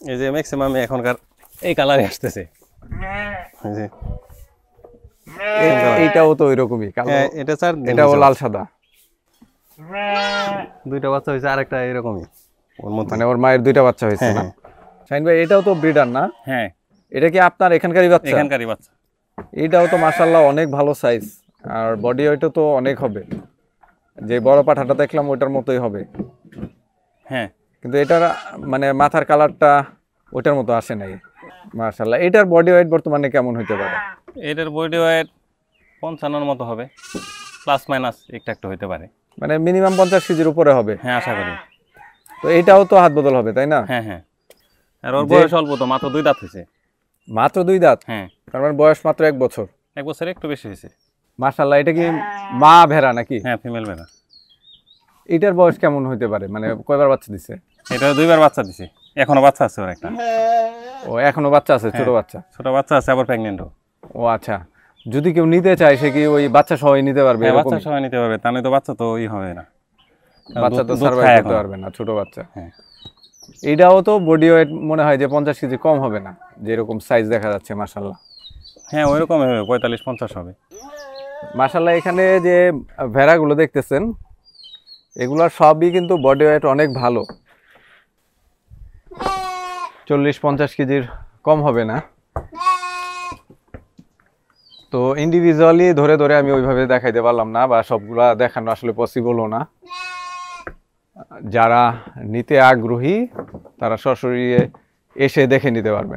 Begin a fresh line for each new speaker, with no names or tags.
এই যে ম্যাক্সিমাম এখনকার এই কালারে আসতেছে।
এইটাও তো ওইরকমই কালো,
এটা স্যার
এটাও লাল সাদা,
দুইটা বাচ্চা হয়েছে, আরেকটা এরকমই ওর মতো,
মানে ওর মায়ের দুইটা বাচ্চা হয়েছে না? শাহিন ভাই এটাও তো ব্রিডার না?
হ্যাঁ
এটা কি আপনার এখানকারই বাচ্চা?
এখানকারই বাচ্চা।
এইটাও তো মাশাআল্লাহ অনেক ভালো সাইজ, আর বডি ওয়েটও তো অনেক হবে, যে বড় পাঠাটা দেখলাম ওটার মতোই হবে।
হ্যাঁ
কিন্তু এটার মানে মাথার কালারটা ওটার মতো আসে নাই। মাশাআল্লাহ। এটার বডি ওয়েট বর্তমানে কেমন হতে পারে?
এটার বডি ওয়েট 55-এর মতো হবে, প্লাস মাইনাস একটু একটু হইতে পারে।
মানে মিনিমাম 50 কেজির উপরে হবে?
হ্যাঁ আশা করি।
তো এটাও তো হাত বদল হবে তাই না?
হ্যাঁ হ্যাঁ, আর ওর বয়স অল্প তো, মাত্র 2 দাঁত হয়েছে।
মাত্র 2 দাঁত?
হ্যাঁ,
তার মানে বয়স মাত্র 1 বছর।
1 বছর একটু বেশি হয়েছে।
মাশাআল্লাহ। এটা কি মা ভেড়া নাকি?
হ্যাঁ ফিমেল বেড়া।
এটার বয়স কেমন হইতে পারে, মানে কয়বার বাচ্চা দিছে?
এটা 2বার বাচ্চা দিছে, এখনো বাচ্চা আছে ওর একটা।
ও এখনো বাচ্চা আছে? ছোট বাচ্চা?
ছোট বাচ্চা আছে, আবার প্রেগন্যান্টও।
ও আচ্ছা। যদি কেউ নিতে চায় সে কি ওই বাচ্চা সহই নিতে পারবে?
হ্যাঁ
এরকম
বাচ্চা সবাই নিতে পারবে, তা নয় তো বাচ্চা তো হবে না,
বাচ্চা তো
দুধ
সার্ভাইভ
খায়
করতে
এখন।
পারবে না ছোট বাচ্চা।
হ্যাঁ
এইটাও তো বডি ওয়েট মনে হয় যে 50 কেজি কম হবে না, যেরকম সাইজ দেখা যাচ্ছে। মাশাআল্লাহ।
হ্যাঁ ওইরকম হবে, 45-50 হবে।
মাশাআল্লাহ। এখানে যে ভেড়াগুলো দেখতেছেন এগুলার সবই কিন্তু বডি ওয়েট অনেক ভালো, 40-50 কেজির কম হবে না। তো ইন্ডিভিজুয়ালি ধরে ধরে আমি ওইভাবে দেখাইতে পারলাম না, বা সবগুলা দেখানো আসলে পসিবলও না। যারা নিতে আগ্রহী তারা সরাসরি এসে দেখে নিতে পারবেন।